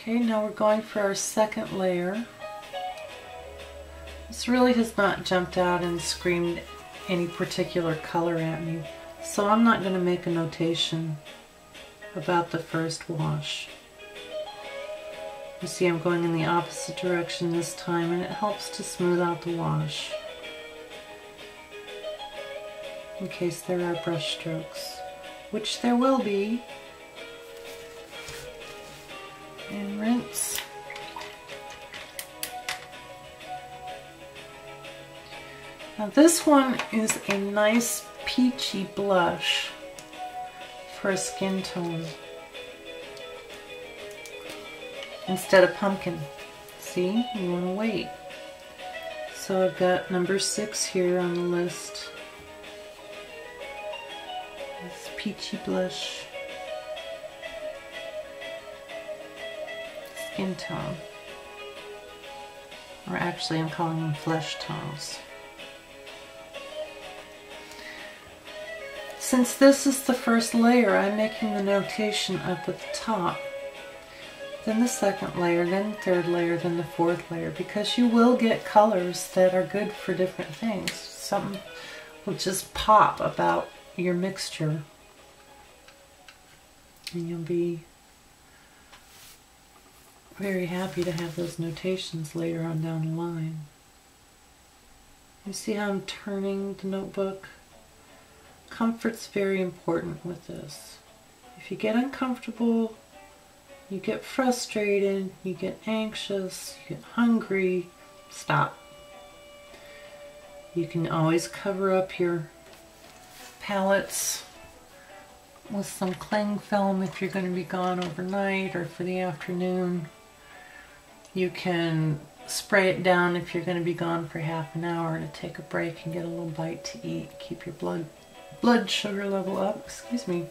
Okay, now we're going for our second layer. This really has not jumped out and screamed any particular color at me, so I'm not going to make a notation about the first wash. You see I'm going in the opposite direction this time, and it helps to smooth out the wash in case there are brush strokes, which there will be. And rinse. Now this one is a nice peachy blush for a skin tone instead of pumpkin. See, you want to wait. So I've got number 6 here on the list. This peachy blush. Skin tone. Or actually I'm calling them flesh tones. Since this is the first layer, I'm making the notation up at the top, then the second layer, then the third layer, then the fourth layer, because you will get colors that are good for different things. Something will just pop about your mixture, and you'll be very happy to have those notations later on down the line. You see how I'm turning the notebook? Comfort's very important with this. If you get uncomfortable, you get frustrated, you get anxious, you get hungry, stop. You can always cover up your palettes with some cling film if you're going to be gone overnight or for the afternoon. You can spray it down if you're going to be gone for half an hour to take a break and get a little bite to eat. Keep your blood sugar level up. Excuse me.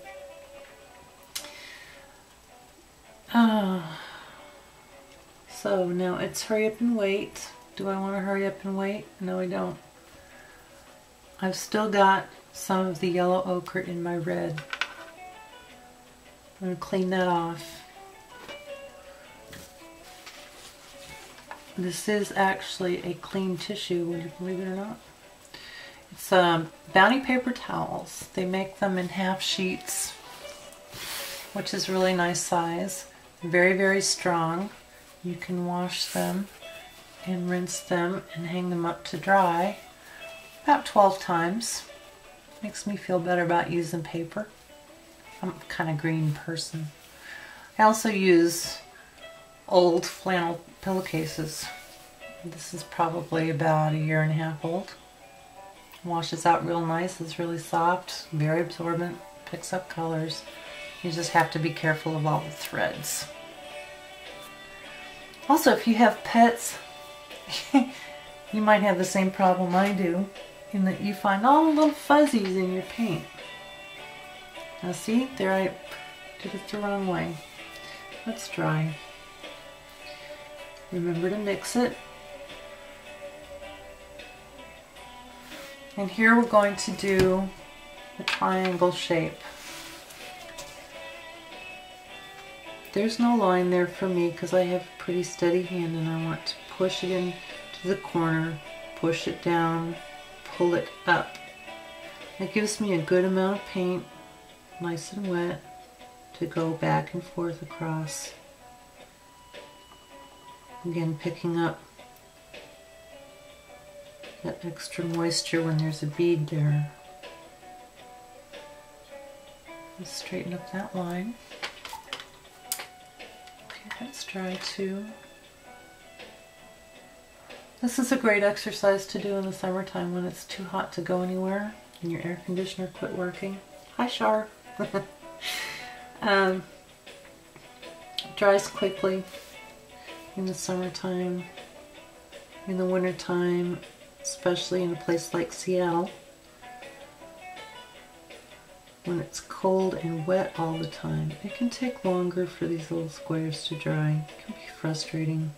So now it's hurry up and wait. Do I want to hurry up and wait? No, I don't. I've still got some of the yellow ochre in my red. I'm going to clean that off. This is actually a clean tissue, would you believe it or not? It's Bounty paper towels. They make them in half sheets, which is really nice size. Very, very strong. You can wash them and rinse them and hang them up to dry about 12 times. Makes me feel better about using paper. I'm a kind of green person. I also use old flannel pillowcases. This is probably about 1.5 years old. Washes out real nice. It's really soft, very absorbent, picks up colors. You just have to be careful of all the threads. Also, if you have pets, you might have the same problem I do, in that you find all the little fuzzies in your paint. Now see, there I did it the wrong way. Let's dry. Remember to mix it. And here we're going to do a triangle shape. There's no line there for me because I have a pretty steady hand and I want to push it in to the corner, push it down, pull it up. That gives me a good amount of paint, nice and wet, to go back and forth across. Again, picking up that extra moisture when there's a bead there. Let's straighten up that line. Okay, that's dry too. This is a great exercise to do in the summertime when it's too hot to go anywhere and your air conditioner quit working. Hi, Shar. Dries quickly in the summertime. In the wintertime, especially in a place like Seattle, when it's cold and wet all the time, it can take longer for these little squares to dry. It can be frustrating.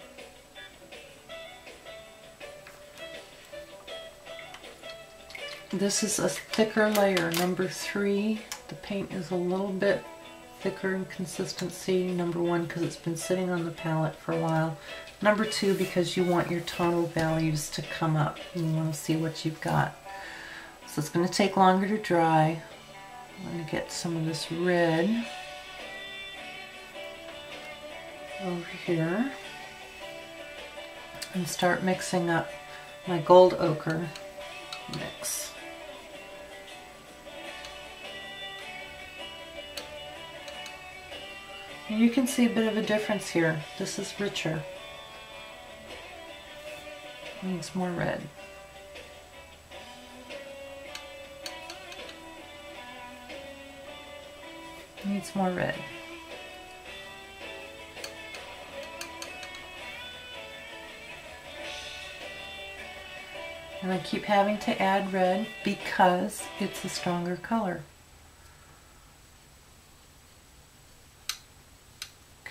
This is a thicker layer, number 3. The paint is a little bit thicker in consistency. Number one, because it's been sitting on the palette for a while. Number two, because you want your tonal values to come up. And you want to see what you've got. So it's going to take longer to dry. I'm going to get some of this red over here and start mixing up my gold ochre mix. And you can see a bit of a difference here. This is richer. Needs more red. Needs more red. And I keep having to add red because it's a stronger color.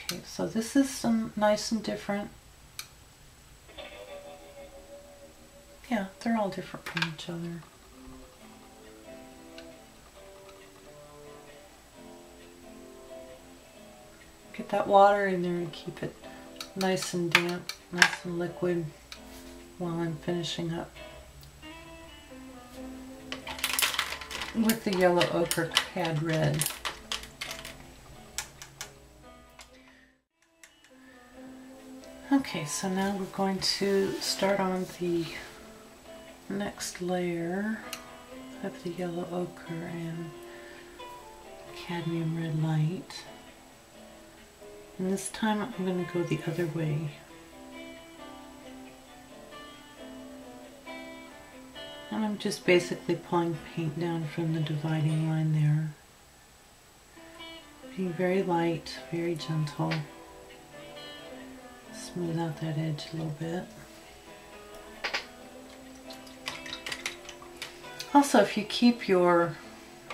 Okay, so this is some nice and different. Yeah, they're all different from each other. Get that water in there and keep it nice and damp, nice and liquid while I'm finishing up with the yellow ochre cad red. Okay, so now we're going to start on the next layer of the yellow ochre and cadmium red light. And this time I'm going to go the other way. And I'm just basically pulling paint down from the dividing line there. Being very light, very gentle. Smooth out that edge a little bit. Also, if you keep your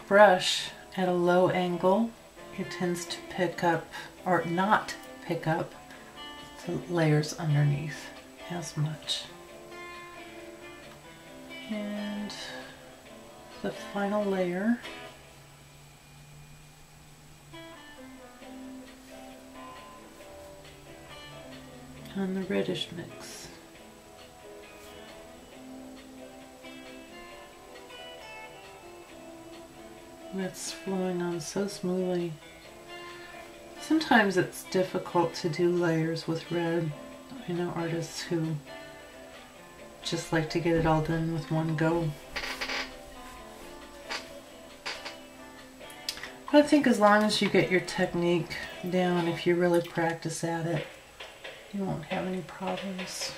brush at a low angle, it tends to pick up, or not pick up, the layers underneath as much. And the final layer. On the reddish mix. That's flowing on so smoothly. Sometimes it's difficult to do layers with red. I know artists who just like to get it all done with one go. I think as long as you get your technique down, if you really practice at it, you won't have any problems.